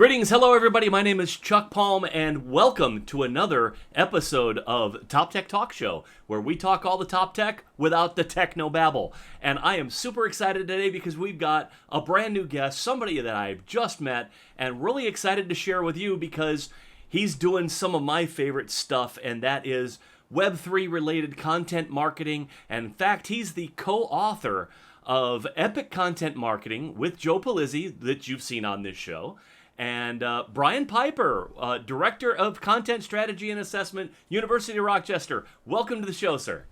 Greetings, hello everybody. My name is Chuck Palm, and welcome to another episode of Top Tech Talk Show, where we talk all the top tech without the techno babble. And I am super excited today because we've got a brand new guest, somebody that I've just met, and really excited to share with you because he's doing some of my favorite stuff, and that is Web3 related content marketing. And in fact, he's the co-author of Epic Content Marketing with Joe Pulizzi that you've seen on this show. And Brian Piper, Director of Content Strategy and Assessment, University of Rochester. Welcome to the show, sir.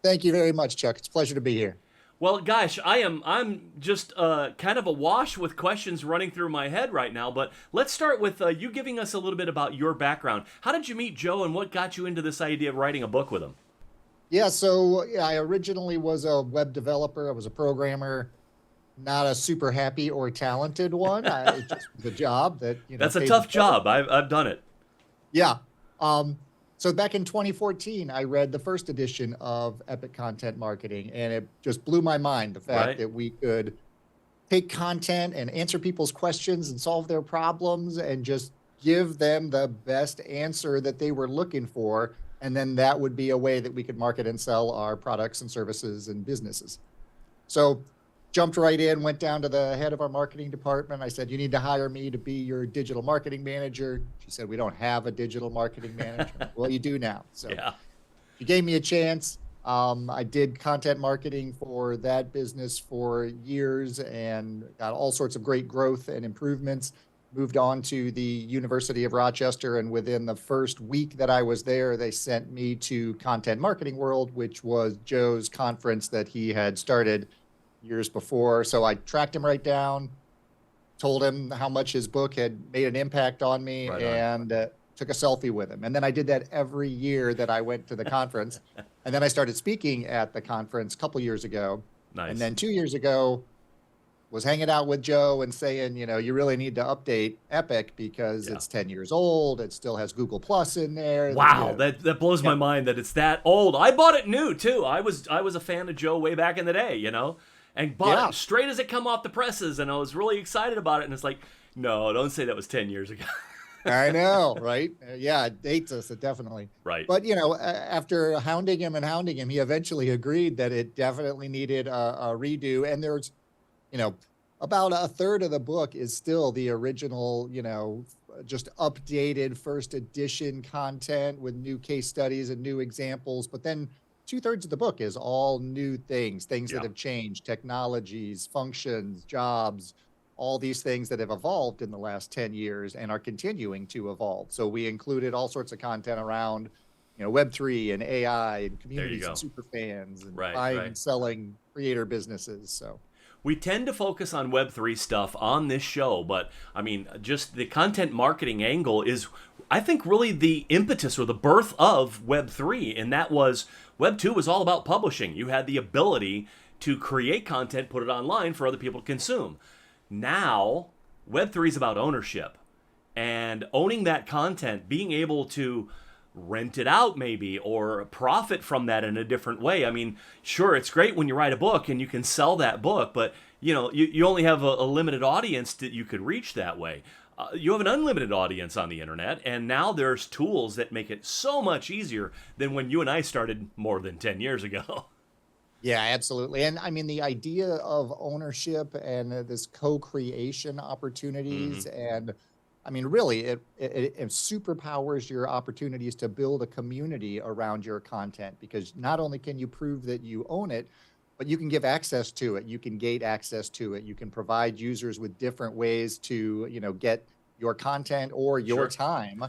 Thank you very much, Chuck. It's a pleasure to be here. Well, gosh, I'm just kind of awash with questions running through my head right now, but let's start with you giving us a little bit about your background. How did you meet Joe, and what got you into this idea of writing a book with him? Yeah, so I originally was a web developer. I was a programmer. Not a super happy or talented one. It's just the job that, That's a tough job. I've done it. Yeah. So back in 2014, I read the first edition of Epic Content Marketing, and it just blew my mind, the fact that we could take content and answer people's questions and solve their problems and just give them the best answer that they were looking for. And then that would be a way that we could market and sell our products and services and businesses. So jumped right in, went down to the head of our marketing department. I said, you need to hire me to be your digital marketing manager. She said, we don't have a digital marketing manager. Well, you do now. So yeah. She gave me a chance. I did content marketing for that business for years and got all sorts of great growth and improvements. Moved on to the University of Rochester, and within the first week that I was there, they sent me to Content Marketing World, which was Joe's conference that he had started years before. So I tracked him right down, told him how much his book had made an impact on me, and took a selfie with him. And then I did that every year that I went to the conference. And then I started speaking at the conference a couple years ago. Nice. And then 2 years ago, was hanging out with Joe and saying, you really need to update Epic because it's 10 years old. It still has Google Plus in there. Wow, that blows my mind that it's that old. I bought it new too. I was a fan of Joe way back in the day, and bought it straight as it come off the presses, and I was really excited about it. And it's like, no, don't say that was 10 years ago. I know, right? Yeah, it dates us, definitely. Right. But, after hounding him, he eventually agreed that it definitely needed a redo. And there's, about a third of the book is still the original, just updated first edition content with new case studies and new examples. But then 2/3 of the book is all new things that have changed, technologies, functions, jobs, all these things that have evolved in the last 10 years and are continuing to evolve. So we included all sorts of content around, Web3 and AI and communities and super fans and buying and selling creator businesses. So we tend to focus on Web3 stuff on this show, but just the content marketing angle is, I think, really the impetus or the birth of Web3. And that was, Web2 was all about publishing. You had the ability to create content, put it online for other people to consume. Now, Web3 is about ownership and owning that content, being able to rent it out maybe or profit from that in a different way. Sure, it's great when you write a book and you can sell that book, but you only have a limited audience that you could reach that way. You have an unlimited audience on the internet, and now there's tools that make it so much easier than when you and I started more than 10 years ago. Yeah, absolutely. And the idea of ownership and this co-creation opportunities and really, it superpowers your opportunities to build a community around your content, because not only can you prove that you own it, but you can give access to it. You can gate access to it. You can provide users with different ways to, get your content or your time.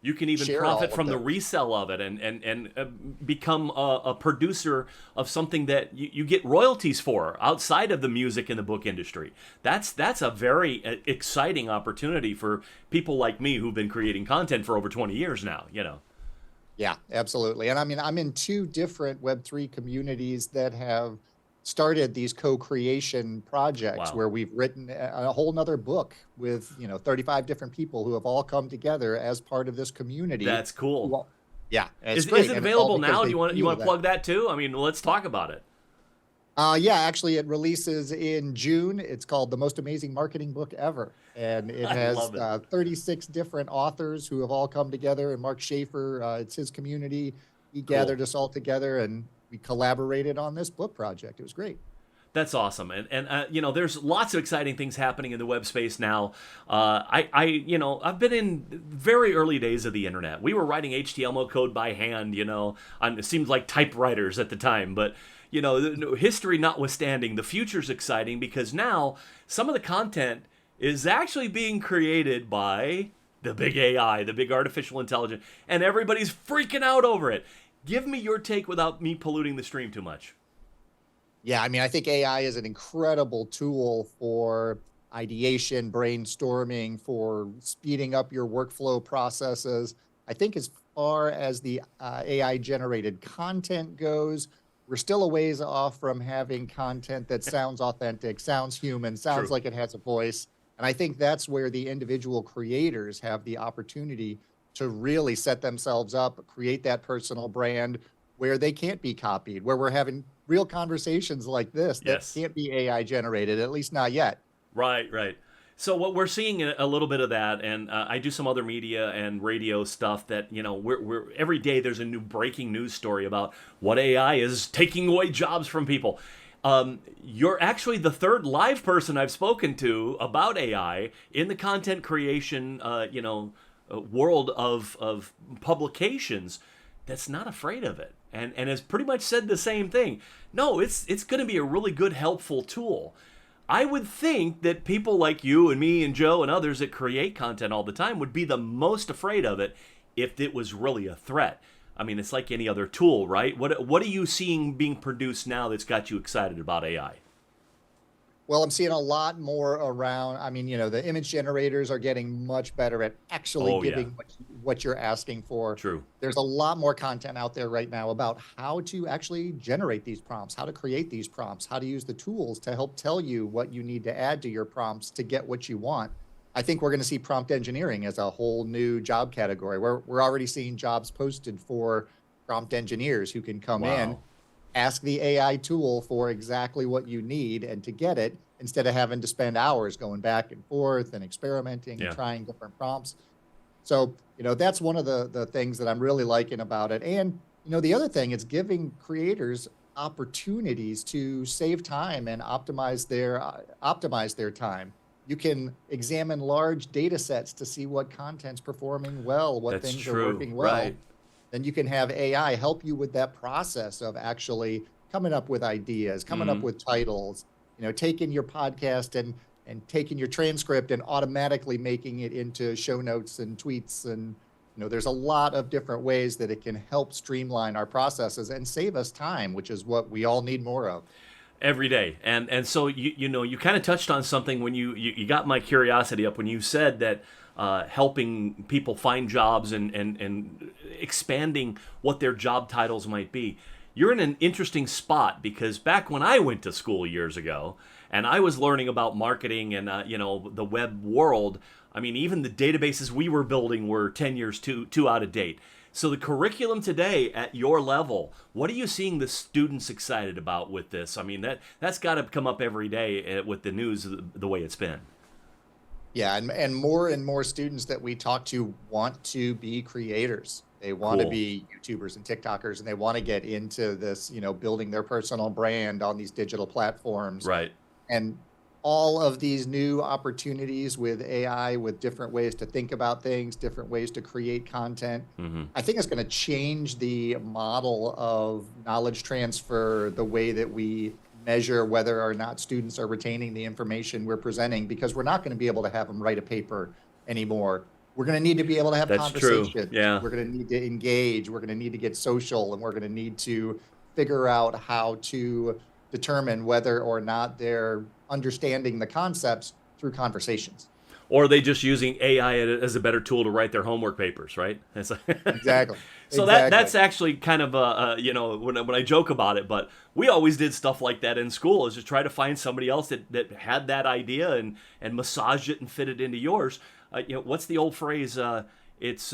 You can even profit from the resale of it and become a producer of something that you get royalties for outside of the music and the book industry. That's a very exciting opportunity for people like me who've been creating content for over 20 years now, Yeah, absolutely. And I'm in 2 different Web3 communities that have started these co-creation projects where we've written a whole nother book with 35 different people who have all come together as part of this community. That's cool. Yeah, is it available now? Do you want to plug that too? Let's talk about it. Yeah, actually, it releases in June. It's called The Most Amazing Marketing Book Ever. And it I has love it. 36 different authors who have all come together. And Mark Schaefer, it's his community. He Cool. gathered us all together and we collaborated on this book project. It was great. That's awesome, and you know, there's lots of exciting things happening in the web space now. You know, I've been in very early days of the internet. We were writing HTML code by hand. You know, it seems like typewriters at the time, but you know, history notwithstanding, the future's exciting because now some of the content is actually being created by the big AI, the big artificial intelligence, and everybody's freaking out over it. Give me your take without me polluting the stream too much. Yeah, I mean, I think AI is an incredible tool for ideation, brainstorming, for speeding up your workflow processes. I think as far as the AI generated content goes, we're still a ways off from having content that sounds authentic, sounds human, sounds True. like it has a voice. And I think that's where the individual creators have the opportunity to really set themselves up, create that personal brand where they can't be copied, where we're having real conversations like this that Yes. can't be AI generated, at least not yet. Right, right. So what we're seeing a little bit of that, and I do some other media and radio stuff that you know we're every day there's a new breaking news story about what AI is taking away jobs from people. You're actually the third live person I've spoken to about AI in the content creation, world of publications that's not afraid of it, and has pretty much said the same thing. No, it's going to be a really good, helpful tool. I would think that people like you and me and Joe and others that create content all the time would be the most afraid of it if it was really a threat. I mean, it's like any other tool, right? What are you seeing being produced now that's got you excited about AI? Well, I'm seeing a lot more around. I mean, the image generators are getting much better at actually Oh yeah, giving what you're asking for. true. There's a lot more content out there right now about how to actually generate these prompts, how to create these prompts, how to use the tools to help tell you what you need to add to your prompts to get what you want. I think we're going to see prompt engineering as a whole new job category. We're already seeing jobs posted for prompt engineers who can come in, Wow. ask the AI tool for exactly what you need and to get it instead of having to spend hours going back and forth and experimenting and Yeah. trying different prompts. So, that's one of the things that I'm really liking about it. And, the other thing is giving creators opportunities to save time and optimize their time. You can examine large data sets to see what content's performing well, what That's things are true. working Right. well. Then you can have AI help you with that process of actually coming up with ideas, coming up Hmm. with titles, taking your podcast and taking your transcript and automatically making it into show notes and tweets. And there's a lot of different ways that it can help streamline our processes and save us time, which is what we all need more of. Every day, and so you kind of touched on something when you got my curiosity up when you said that helping people find jobs and expanding what their job titles might be. You're in an interesting spot because back when I went to school years ago and I was learning about marketing and the web world, I mean, even the databases we were building were 10 years too out of date. So the curriculum today at your level, what are you seeing the students excited about with this? I mean, that's got to come up every day with the news the way it's been. Yeah, and more students that we talk to want to be creators. They want to Cool. be YouTubers and TikTokers, and they want to get into this, building their personal brand on these digital platforms. Right. And all of these new opportunities with AI, with different ways to think about things, different ways to create content, Hmm. I think it's going to change the model of knowledge transfer, the way that we measure whether or not students are retaining the information we're presenting, because we're not going to be able to have them write a paper anymore. We're going to need to be able to have That's true. conversations. Yeah. We're going to need to engage. We're going to need to get social, and we're going to need to figure out how to determine whether or not they're understanding the concepts through conversations. Or are they just using AI as a better tool to write their homework papers, right? It's like- Exactly. so Exactly. that's actually kind of when I joke about it, but we always did stuff like that in school is to try to find somebody else that had that idea and massage it and fit it into yours. What's the old phrase? It's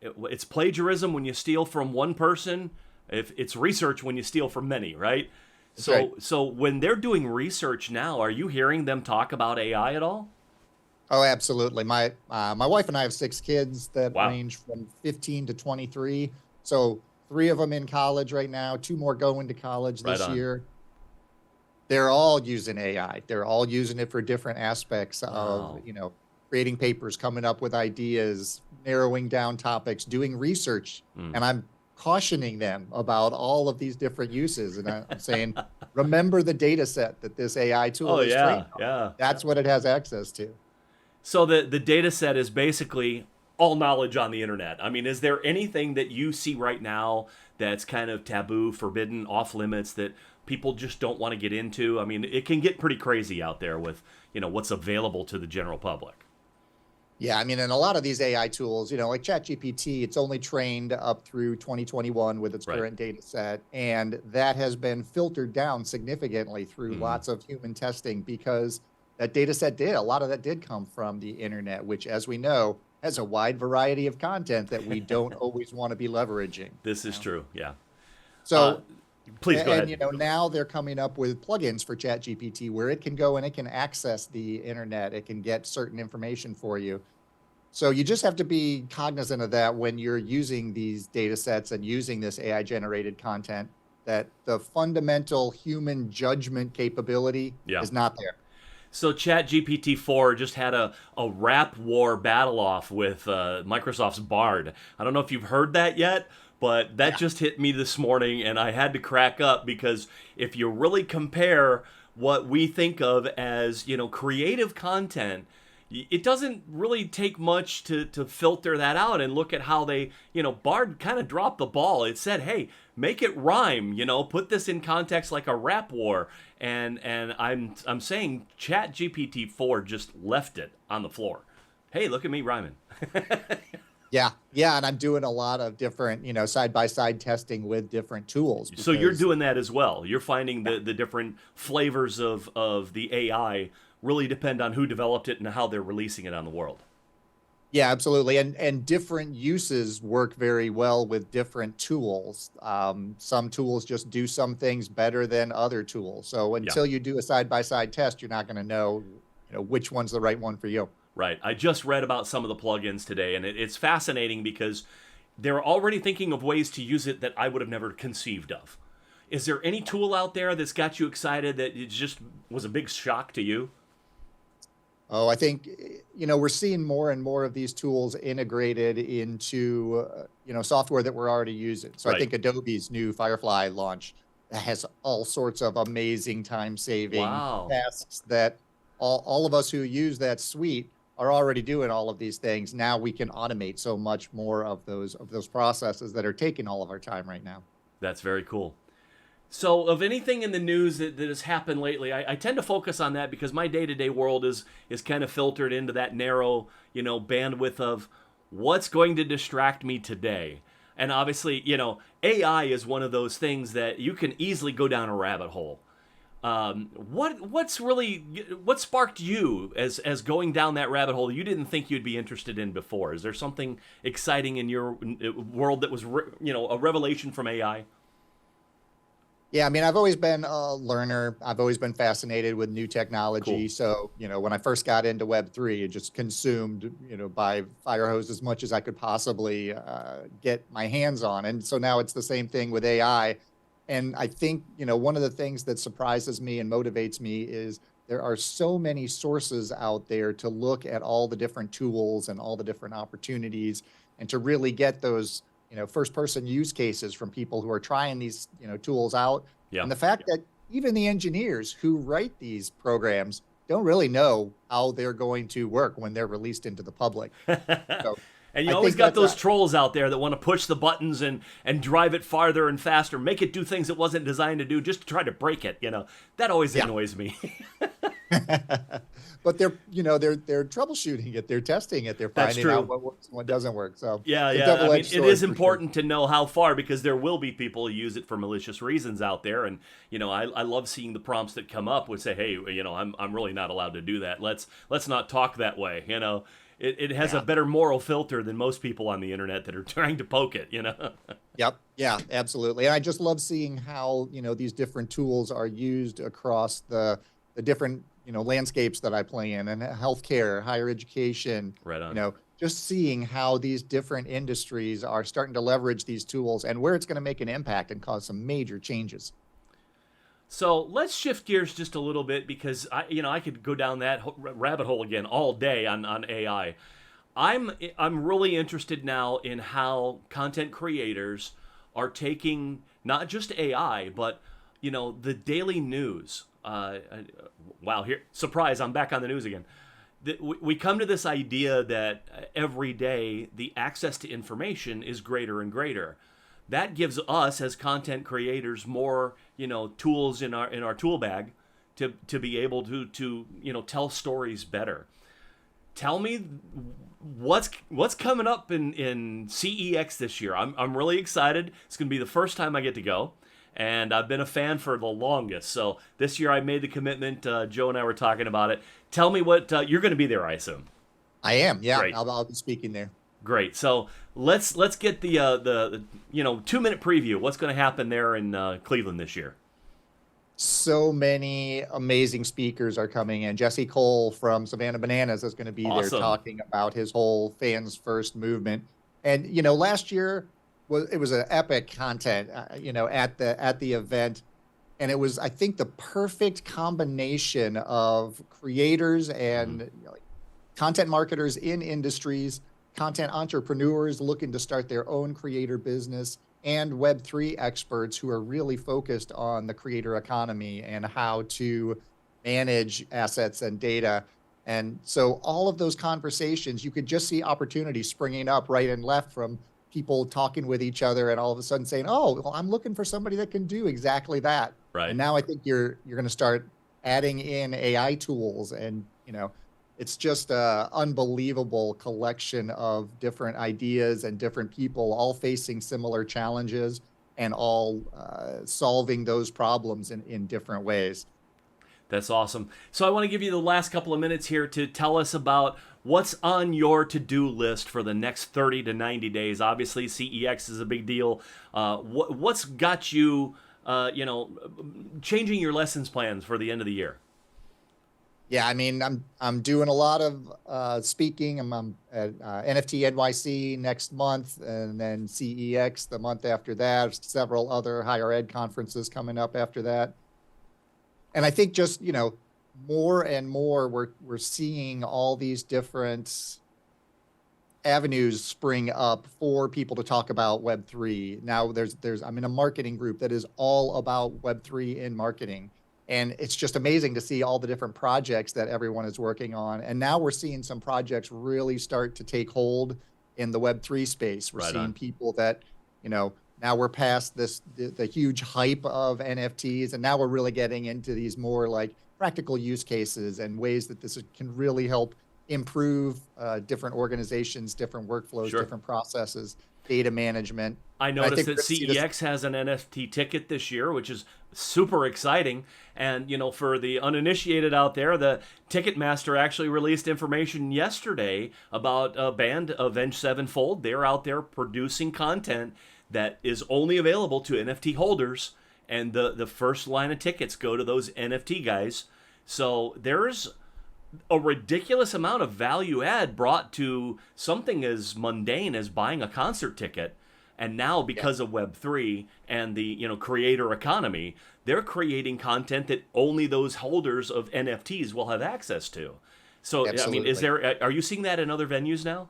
it's plagiarism when you steal from one person. If it's research when you steal from many, right? That's right. So when they're doing research now, are you hearing them talk about AI at all? Oh, absolutely. My wife and I have 6 kids that Wow. range from 15 to 23. So 3 of them in college right now, 2 more going to college Right this on. year. They're all using AI. They're all using it for different aspects of, Wow. creating papers, coming up with ideas, narrowing down topics, doing research. Mm. And I'm cautioning them about all of these different uses. And I'm saying, remember the data set that this AI Oh tool is trained yeah, on. yeah. That's what it has access to. So the data set is basically all knowledge on the internet. I mean, is there anything that you see right now that's kind of taboo, forbidden, off limits that people just don't want to get into? I mean, it can get pretty crazy out there with, what's available to the general public. Yeah, I mean, and a lot of these AI tools, like ChatGPT, it's only trained up through 2021 with its Right. current data set. And that has been filtered down significantly through Mm. lots of human testing because that data set a lot of that did come from the internet, which, as we know, has a wide variety of content that we don't always want to be leveraging. This is true. Yeah. Uh, So, Please go and ahead. now they're coming up with plugins for ChatGPT where it can go and it can access the internet. It can get certain information for you. So you just have to be cognizant of that when you're using these data sets and using this AI generated content, that the fundamental human judgment capability Yeah. is not there. So ChatGPT 4 just had a rap war battle off with Microsoft's Bard. I don't know if you've heard that yet, but that Yeah. just hit me this morning and I had to crack up because if you really compare what we think of as, creative content, it doesn't really take much to filter that out and look at how they, Bard kind of dropped the ball. It said, hey, make it rhyme, put this in context like a rap war. And I'm saying Chat GPT 4 just left it on the floor. Hey, look at me rhyming. Yeah. Yeah. And I'm doing a lot of different, side by side testing with different tools So you're because, doing that as well. You're finding the different flavors of the AI really depend on who developed it and how they're releasing it on the world. yeah, absolutely. And different uses work very well with different tools. Some tools just do some things better than other tools. So Yeah. until you do a side by side test, you're not going to know, which one's the right one for you. Right. I just read about some of the plugins today, and it's fascinating because they're already thinking of ways to use it that I would have never conceived of. Is there any tool out there that's got you excited that it just was a big shock to you? Oh, I think, we're seeing more and more of these tools integrated into, software that we're already using. So I Right. think Adobe's new Firefly launch has all sorts of amazing time saving Wow. tasks that all of us who use that suite are already doing all of these things. Now we can automate so much more of those processes that are taking all of our time right now. That's very cool. So, of anything in the news that has happened lately, I tend to focus on that because my day-to-day world is kind of filtered into that narrow, bandwidth of what's going to distract me today. And obviously, AI is one of those things that you can easily go down a rabbit hole. What sparked you as going down that rabbit hole you didn't think you'd be interested in before? Is there something exciting in your world that was a revelation from AI? Yeah, I mean, I've always been a learner. I've always been fascinated with new Cool. technology. So, when I first got into Web3, it just consumed, by fire hose as much as I could possibly get my hands on. And so now it's the same thing with AI. And I think, one of the things that surprises me and motivates me is there are so many sources out there to look at all the different tools and all the different opportunities and to really get those, first person use cases from people who are trying these, tools out. Yeah. And the fact that even the engineers who write these programs don't really know how they're going to work when they're released into the public. So And you I always think got that's those a, trolls out there that want to push the buttons and drive it farther and faster, make it do things it wasn't designed to do just to try to break it. That always yeah. annoys me. but they're, they're troubleshooting it, they're testing it, they're That's finding out true. what works and what doesn't work. So Yeah, a yeah. I mean, double-edged it sword is for sure. important to know how far because there will be people who use it for malicious reasons out there, and I love seeing the prompts that come up would say, "Hey, I'm really not allowed to do that. Let's not talk that way." It has a Yeah. better moral filter than most people on the internet that are trying to poke it. Yep. Yeah, absolutely. And I just love seeing how, these different tools are used across the different, landscapes that I play in, and healthcare, higher education, Right on. just seeing how these different industries are starting to leverage these tools and where it's going to make an impact and cause some major changes. So let's shift gears just a little bit because I could go down that rabbit hole again all day on AI. I'm really interested now in how content creators are taking not just AI, but the daily news. Wow, here surprise! I'm back on the news again. We come to this idea that every day the access to information is greater and greater. That gives us as content creators more tools in our tool bag to be able to tell stories better. Tell me what's coming up in CEX this year. I'm really excited. It's going to be the first time I get to go, and I've been a fan for the longest. So this year I made the commitment. Joe and I were talking about it. Tell me what you're going to be there, I assume. I am. Yeah, Great. I'll be speaking there. Great. So let's get the 2-minute preview. What's going to happen there in Cleveland this year? So many amazing speakers are coming in. Jesse Cole from Savannah Bananas is going to be there Awesome. talking about his whole fans first movement. And last year was an epic content, at the event, and it was, I think, the perfect combination of creators and content marketers in industries, content entrepreneurs looking to start their own creator business, and Web3 experts who are really focused on the creator economy and how to manage assets and data. And so all of those conversations, you could just see opportunities springing up right and left from people talking with each other and all of a sudden saying, "Oh, well, I'm looking for somebody that can do exactly that." Right. And now I think you're going to start adding in AI tools, and it's just a unbelievable collection of different ideas and different people all facing similar challenges and all solving those problems in different ways. That's awesome. So I want to give you the last couple of minutes here to tell us about what's on your to-do list for the next 30 to 90 days. Obviously, CEX is a big deal. What's got you, changing your lessons plans for the end of the year? Yeah, I mean, I'm doing a lot of speaking. I'm at NFT NYC next month, and then CEX the month after that. Several other higher ed conferences coming up after that. And I think just more and more we're seeing all these different avenues spring up for people to talk about Web3. Now I'm in a marketing group that is all about Web3 in marketing. And it's just amazing to see all the different projects that everyone is working on. And now we're seeing some projects really start to take hold in the Web3 space. We're seeing people that, now we're past the huge hype of NFTs, and now we're really getting into these more like practical use cases and ways that this can really help improve different organizations, different workflows, different processes, data management. I noticed that CEX has an NFT ticket this year, which is super exciting. And, for the uninitiated out there, the Ticketmaster actually released information yesterday about a band, Avenged Sevenfold. They're out there producing content that is only available to NFT holders. And the first line of tickets go to those NFT guys. So there's a ridiculous amount of value add brought to something as mundane as buying a concert ticket. And now, because of Web3 and the creator economy, they're creating content that only those holders of NFTs will have access to. So, Absolutely. I mean, are you seeing that in other venues now?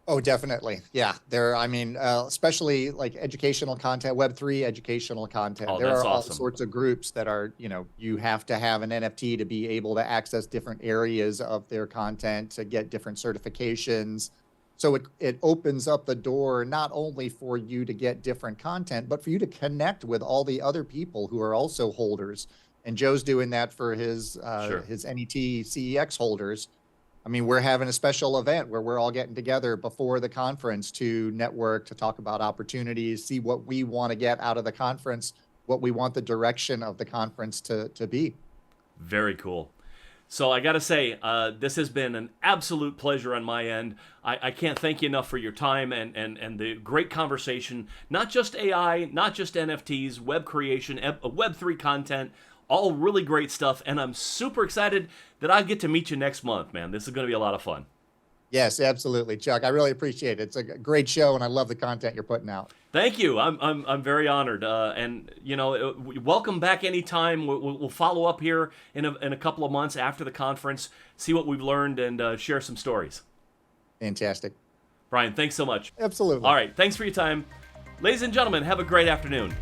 Oh, definitely. Yeah. Especially like educational content, Web3 educational content. Oh, There that's are all awesome. sorts of groups that are, you have to have an NFT to be able to access different areas of their content, to get different certifications. So it opens up the door not only for you to get different content, but for you to connect with all the other people who are also holders and Joe's doing that for Sure. his NET CEX holders. I mean, we're having a special event where we're all getting together before the conference to network, to talk about opportunities, see what we want to get out of the conference, what we want the direction of the conference to be. Very cool. So I got to say, this has been an absolute pleasure on my end. I can't thank you enough for your time and the great conversation. Not just AI, not just NFTs, web creation, Web3 content, all really great stuff. And I'm super excited that I get to meet you next month, man. This is going to be a lot of fun. Yes, absolutely, Chuck. I really appreciate it. It's a great show, and I love the content you're putting out. Thank you. I'm very honored. And welcome back anytime. We'll follow up here in a couple of months after the conference, see what we've learned, and share some stories. Fantastic. Brian, thanks so much. Absolutely. All right. Thanks for your time. Ladies and gentlemen, have a great afternoon.